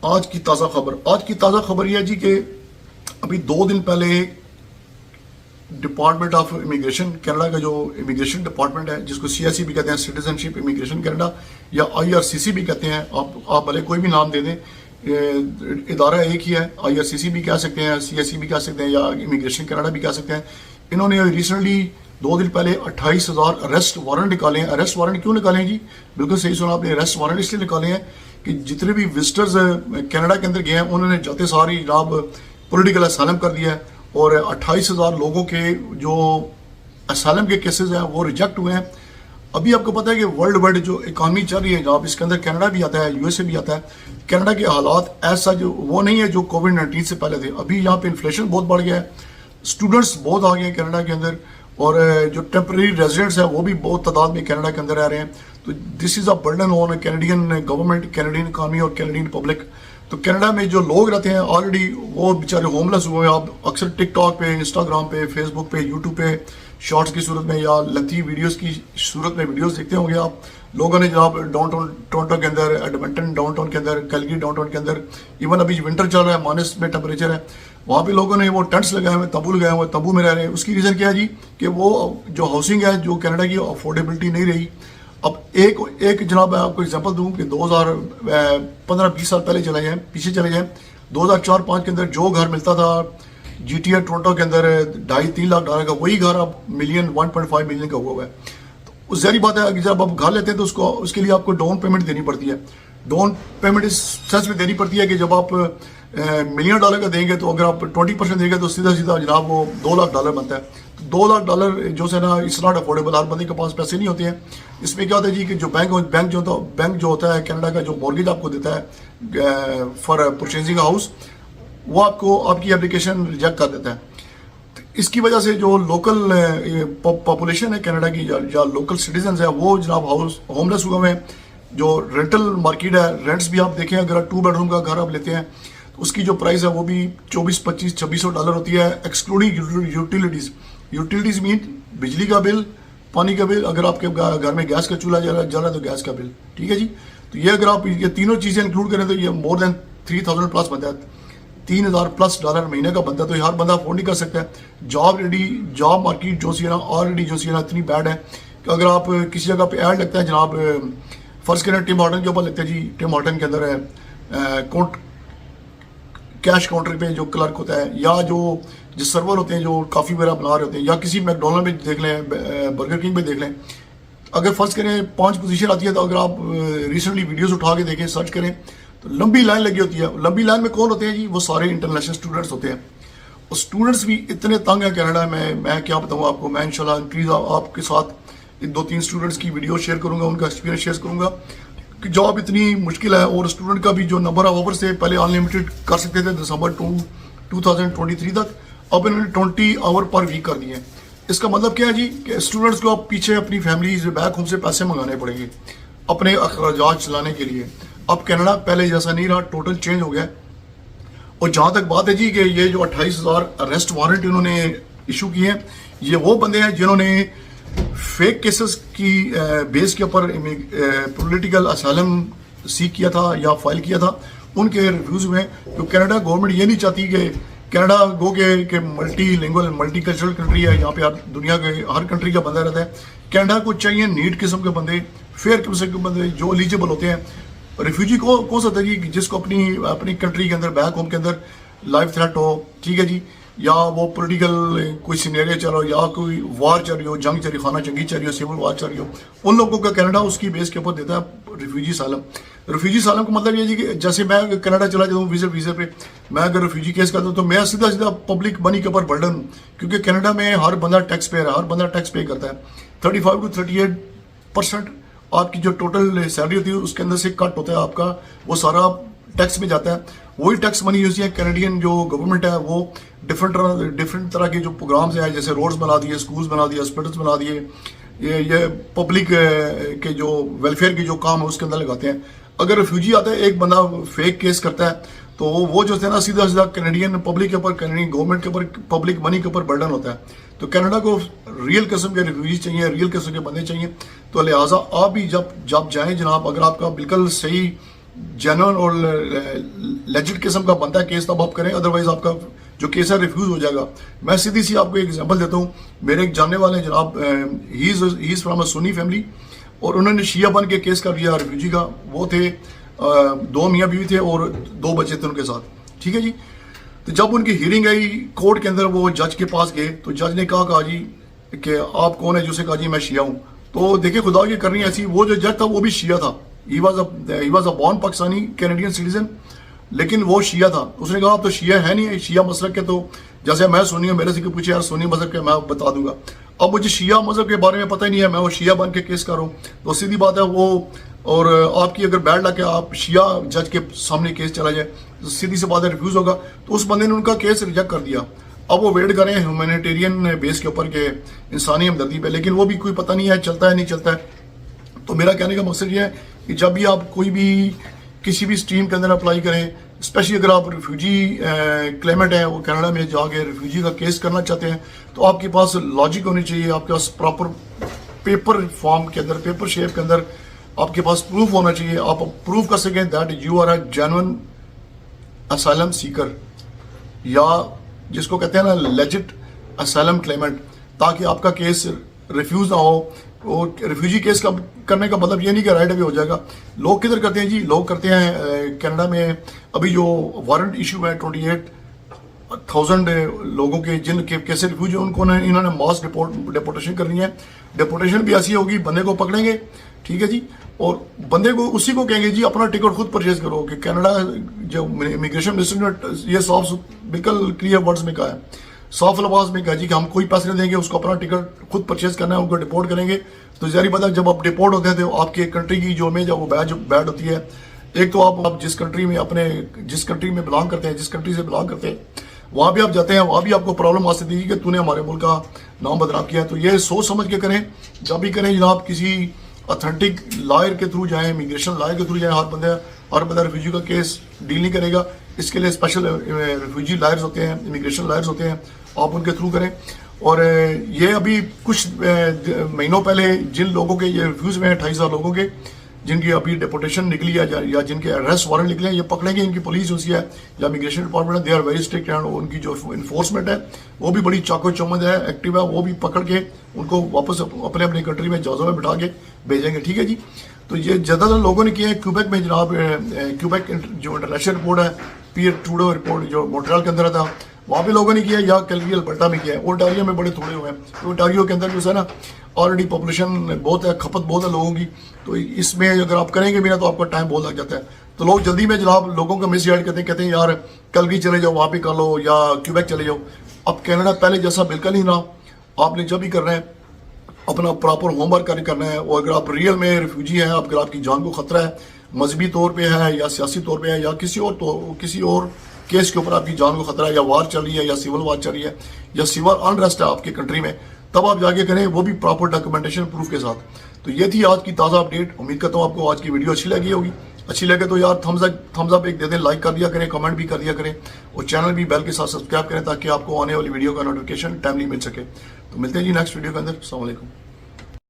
आज की ताज़ा खबर यह है जी कि अभी 2 दिन पहले डिपार्टमेंट ऑफ इमिग्रेशन कनाडा का जो इमिग्रेशन डिपार्टमेंट है, जिसको CIC भी कहते हैं, सिटीजनशिप इमिग्रेशन कनाडा, या IRCC भी कहते हैं, आप भले कोई भी नाम दे दें, इदारा एक ही है। IRCC भी कह सकते हैं, CIC भी कह सकते हैं, या इमिग्रेशन कनाडा भी कह सकते हैं। इन्होंने रिसेंटली 2 दिन पहले 28,000 अरेस्ट वारंट निकाले हैं। अरेस्ट वारंट क्यों निकाले हैं जी? बिल्कुल सही सुना आपने, अरेस्ट वारंट इसलिए निकाले हैं कि जितने भी विजिटर्स कनाडा के अंदर गए हैं उन्होंने जाते सारी जनाब पॉलिटिकल असालम कर दिया है, और 28,000 लोगों के जो असालम के केसेस हैं वो रिजेक्ट हुए हैं। अभी आपको पता है कि वर्ल्ड वाइड जो इकॉनमी चल रही है जनाब, इसके अंदर कनाडा भी आता है, USA भी आता है। कनाडा के हालात ऐसा जो वो नहीं है जो कोविड-19 से पहले थे। अभी यहाँ पे इन्फ्लेशन बहुत बढ़ गया है, स्टूडेंट्स बहुत आ गए हैं कनाडा के अंदर, और जो टेम्परेरी रेजिडेंट्स हैं वो भी बहुत तादाद में कनाडा के अंदर आ रहे हैं। तो this is a burden on Canadian government, Canadian economy और कैनेडियन पब्लिक। तो कनाडा में जो लोग रहते हैं ऑलरेडी वो बेचारे होमलेस हुए हैं। आप अक्सर टिकटॉक पे, इंस्टाग्राम पे, फेसबुक पे, यूट्यूब पे शॉर्ट्स की सूरत में या लथी वीडियोस की सूरत में वीडियोस देखते होंगे आप। लोगों ने जनाब डाउनटाउन टोरंटो के अंदर, एडमंटन डाउनटाउन के अंदर, कैलगरी डाउनटाउन के अंदर, इवन अभी विंटर चल रहा है, माइनस में टेम्परेचर है, वहाँ पे लोगों ने वो टेंट्स लगाए हुए, तंबू लगाए हुए, तंबू में रह रहे हैं। उसकी रीज़न क्या है जी? कि वो जो हाउसिंग है जो कनाडा की अफोर्डेबिलिटी नहीं रही। अब एक जनाब मैं आपको एग्जांपल दूं कि 2015-20 साल पहले पीछे चले जाएं, 2004-5 के अंदर जो घर मिलता था GTA टोरंटो के अंदर $2.5-3 लाख का, वही घर अब 1.5 मिलियन का हुआ है। तो ज़ाहिर बात है जब आप घर लेते हैं तो उसके लिए आपको डाउन पेमेंट देनी पड़ती है। डाउन पेमेंट इस सेंस में देनी पड़ती है कि जब आप $1 मिलियन का देंगे तो अगर आप 20% देंगे तो सीधा सीधा जनाब वो $2 लाख बनता है। तो $2 लाख जो है ना, इट्स नॉट अफोर्डेबल। हर बंदे के पास पैसे नहीं होते हैं। इसमें क्या होता है जी कि जो बैंक जो होता है कनाडा का, जो मॉर्गेज आपको देता है फॉर परचेजिंग हाउस, वो आपको आपकी एप्लीकेशन रिजेक्ट कर देता है। तो इसकी वजह से जो लोकल पॉपुलेशन है कनाडा की, या लोकल सिटीजन है, वो जनाब होमलेस हुए हैं। जो रेंटल मार्केट है, रेंट्स भी आप देखें, अगर 2 बेडरूम का घर आप लेते हैं तो उसकी जो प्राइस है वो भी $2400-2500 होती है, एक्सक्लूडिंग यूटिलिटीज मीन बिजली का बिल, पानी का बिल, अगर आपके घर में गैस का चूल्हा जल रहा है तो गैस का बिल, ठीक है जी। तो ये अगर आप ये तीनों चीज़ें इंक्लूड करें तो ये मोर देन 3000 प्लस बनता है, $3000+ महीने का बनता है। तो हर बंदा अफोर्ड नहीं कर सकता है। जॉब मार्केट जो सी है ना, ऑलरेडी जो सी है ना इतनी बैड है कि अगर आप किसी जगह पे ऐड लगता है जनाब, फर्ज करें टिम हॉर्टन के ऊपर लगता है जी, टिम हॉर्टन के अंदर है कैश काउंटर पे जो क्लर्क होता है, या जो सर्वर होते हैं जो कॉफ़ी वगैरह बना रहे होते हैं, या किसी मैकडोनल्ड में देख लें, बर्गर किंग में देख लें, अगर फ़र्ज़ करें 5 पोजीशन आती है तो अगर आप रिसेंटली वीडियोस उठा के देखें, सर्च करें तो लंबी लाइन लगी होती है। लंबी लाइन में कौन होते हैं जी? वो सारे इंटरनेशनल स्टूडेंट्स होते हैं। और स्टूडेंट्स भी इतने तंग हैं कनाडा में, मैं क्या बताऊँ आपको। मैं इंशाल्लाह इंक्रीज आपके साथ 2-3 स्टूडेंट्स की वीडियो शेयर करूँगा, उनका एक्सपीरियंस शेयर करूँगा कि जॉब इतनी मुश्किल है। और स्टूडेंट का भी जो नंबर ऑफ आवर्स थे, पहले अनलिमिटेड कर सकते थे दिसंबर 2023 तक, अब इन्होंने 20 आवर पर वीक कर दिए। इसका मतलब क्या है जी कि स्टूडेंट्स को अब पीछे अपनी फैमिलीज बैक होम से पैसे मंगाने पड़ेंगे अपने अखराजात चलाने के लिए। अब कनाडा पहले जैसा नहीं रहा, टोटल चेंज हो गया। और जहाँ तक बात है जी कि ये जो 28,000 अरेस्ट वारंट इन्होंने इशू किए हैं, ये वो बंदे हैं जिन्होंने फेक केसेस की बेस के ऊपर पॉलिटिकल असाइलम सीख किया था या फाइल किया था, उनके रिव्यूज में। तो कनाडा गवर्नमेंट ये नहीं चाहती कि कनाडा गो के multi lingual multi cultural country है, यहाँ पे दुनिया के हर कंट्री का बंदा रहता है। कनाडा को चाहिए नीट किस्म के बंदे, फेयर किस्म के बंदे जो एलिजिबल होते हैं। रिफ्यूजी को कौन सा था जी जिसको अपनी कंट्री के अंदर, बैक होम के अंदर लाइफ थ्रेट हो, ठीक है जी, या वो पॉलिटिकल कोई सिनेरियो चल रहा हो, या कोई वार चल रही हो, जंग चल रही, खाना जंगी चल रही हो, सिविल वार चल रही हो, उन लोगों का कनाडा उसकी बेस के ऊपर देता है रिफ्यूजी सालम। रिफ्यूजी सालम का मतलब ये जी कि जैसे मैं कनाडा चला जाऊँ वीज़े पे, मैं अगर रिफ्यूजी केस करता हूँ तो मैं सीधा पब्लिक मनी के ऊपर बर्डन, क्योंकि कनाडा में हर बंदा टैक्स पेयर है, हर बंदा टैक्स पे करता है। 35 to 38% आपकी जो टोटल सैलरी होती है उसके अंदर से कट होता है आपका, वो सारा टैक्स में जाता है। वही टैक्स मनी यूज है कैनेडियन जो गवर्नमेंट है, वो डिफरेंट तरह के जो प्रोग्राम्स हैं, जैसे रोड्स बना दिए, स्कूल्स बना दिए, हॉस्पिटल्स बना दिए, ये पब्लिक के जो वेलफेयर के जो काम है उसके अंदर लगाते हैं। अगर रिफ्यूजी आता है, एक बंदा फेक केस करता है, तो वो जो है ना सीधा कैनेडियन पब्लिक के ऊपर, कैनेडियन गवर्नमेंट के ऊपर, पब्लिक मनी के ऊपर बर्डन होता है। तो कनाडा को रियल किस्म के रिफ्यूजी चाहिए, रियल किस्म के बंदे चाहिए। तो लिहाजा आप भी जब जाएं जनाब, अगर आपका बिल्कुल सही जेन्युइन और लेजिट किस्म का बनता है केस तब आप करें, अदरवाइज आपका जो केस है रिफ्यूज हो जाएगा। मैं सीधी सी आपको एक एग्जांपल देता हूँ। मेरे एक जानने वाले हैं जनाब, he is from a Sunni family, और उन्होंने शिया बन के केस कर दिया रिफ्यूजी का। वो थे 2 मियाँ बीवी थे और 2 बच्चे थे उनके साथ, ठीक है जी। तो जब उनकी हियरिंग आई कोर्ट के अंदर, वो जज के पास गए तो जज ने कहा जी कि आप कौन है, जो से कहा जी मैं शिया हूँ। तो देखिए खुदा की करनी ऐसी, वो जो जज था वो भी शिया था। He was a born Pakistani Canadian citizen, लेकिन वो शिया था। उसने कहा आप तो शिया है नहीं, शिया मसलक के, तो जैसे मैं सुन्नी हूं, मेरे से पूछे यार सुन्नी मजहब के, मैं बता दूंगा। अब मुझे शिया मजहब के बारे में पता ही नहीं है, मैं वो शिया बन के केस कर रहा हूँ, तो सीधी बात है वो। और आपकी अगर बैड लग के आप शिया जज के सामने केस चला जाए तो सीधी सी बात है रिफ्यूज होगा। तो उस बंदे ने उनका केस रिजेक्ट कर दिया। अब वो वेट करें ह्यूमैनिटेरियन बेस के ऊपर के इंसानी हमदर्दी पे, लेकिन वो भी कोई पता नहीं है चलता है नहीं चलता है। तो मेरा कहने का मकसद ये है कि जब भी आप कोई भी किसी भी स्ट्रीम के अंदर अप्लाई करें, स्पेशली अगर आप रिफ्यूजी क्लेमेंट हैं, वो कनाडा में जाके रिफ्यूजी का केस करना चाहते हैं, तो आपके पास लॉजिक होनी चाहिए, आपके पास प्रॉपर पेपर फॉर्म के अंदर, पेपर शेप के अंदर आपके पास प्रूफ होना चाहिए। आप प्रूफ कर सकें that you are a genuine asylum seeker, या जिसको कहते हैं ना लेजिट असाइलम क्लेमेंट, ताकि आपका केस रिफ्यूज ना हो। और रिफ्यूजी केस का करने का मतलब ये नहीं कि राइट अवे हो जाएगा। लोग किधर करते हैं जी, लोग करते हैं कनाडा में अभी जो वारंट इशू है 28,000 लोगों के जिन कैसे रिफ्यूज है, उनको इन्होंने मास डिपोर्टेशन करनी है। डिपोर्टेशन भी ऐसी होगी, बंदे को पकड़ेंगे, ठीक है जी, और बंदे को उसी को कहेंगे जी अपना टिकट खुद परचेज करो। कि कनाडा जो इमिग्रेशन मिनिस्टर ने ये साफ बिल्कुल क्लियर वर्ड्स में कहा है, साफ अल्फाज में कहा जी कि हम कोई पैसे नहीं देंगे, उसको अपना टिकट खुद परचेज करना है, उनको डिपोर्ट करेंगे। तो जारी बात है जब आप डिपोर्ट होते हैं तो आपके कंट्री की जो इमेज है वो बैड होती है। एक तो आप जिस कंट्री में जिस कंट्री में बिलोंग करते हैं, जिस कंट्री से बिलोंग करते हैं, वहां भी आप जाते हैं, वहां भी आपको प्रॉब्लम आ सकती है कि तूने हमारे मुल्क का नाम बदनाम किया है। तो ये सोच समझ के करें, जब भी करें जनाब, किसी ऑथेंटिक लॉयर के थ्रू जाएं, इमिग्रेशन लॉयर के थ्रू जाएं। हर बंदा रिफ्यूजी का केस डील नहीं करेगा, इसके लिए स्पेशल रिफ्यूजी लॉयर्स होते हैं, इमिग्रेशन लॉयर्स होते हैं, आप उनके थ्रू करें। और ये अभी कुछ महीनों पहले जिन लोगों के ये रिफ्यूज में 28,000 लोगों के जिनकी अभी डिपोर्टेशन निकली है या जिनके अरेस्ट वारंट निकले हैं, ये पकड़ेंगे। इनकी पुलिस होती है या इमिग्रेशन डिपार्टमेंट है, they are very strict, and उनकी जो इन्फोर्समेंट है वो भी बड़ी चाको चौमद है, एक्टिव है। वो भी पकड़ के उनको वापस अपने अपनी कंट्री में जहाज़ों में बिठा के भेजेंगे, ठीक है जी। तो ये ज़्यादातर लोगों ने किया है क्यूबेक में जनाब। क्यूबेक जो इंटरनेशनल रिपोर्ट है, पीयर ट्रूडो रिपोर्ट जो मॉन्ट्रियल के अंदर था, वहाँ पे लोगों ने किया, या कैलगरी अल्बर्टा में किया है। ओंटारियो में बड़े थोड़े हुए हैं, तो ओंटारियो के अंदर जो है ना ऑलरेडी पॉपुलेशन बहुत है, खपत बहुत है लोगों की। तो इसमें अगर आप करेंगे भी ना तो आपका टाइम बहुत लग जाता है। तो लोग जल्दी में जनाब लोगों को मिस गाइड कहते हैं यार कैलगरी चले जाओ, वहाँ पे कर लो, या क्यूबेक चले जाओ। अब कनाडा पहले जैसा बिल्कुल ही ना, आपने जब भी करना है अपना प्रॉपर होमवर्क करना है। और अगर आप रियल में रिफ्यूजी हैं, अगर आपकी जान को खतरा है, मजहबी तौर पे है या सियासी तौर पे है या किसी और केस के ऊपर आपकी जान को खतरा है, या वार चल रही है या सिविल वार चल रही है या सिविल अनरेस्ट है आपकी कंट्री में, तब आप जाके करें, वो भी प्रॉपर डॉक्यूमेंटेशन प्रूफ के साथ। तो ये थी आज की ताज़ा अपडेट। उम्मीद करता हूँ आपको आज की वीडियो अच्छी लगी होगी। अच्छी लगे तो यार थम्स अप एक दे दें, लाइक कर दिया करें, कमेंट भी कर दिया करें, और चैनल भी बेल के साथ सब्सक्राइब करें ताकि आपको आने वाली वीडियो का नोटिफिकेशन टाइमली मिल सके। तो मिलते हैं जी नेक्स्ट वीडियो के अंदर। अस्सलाम वालेकुम।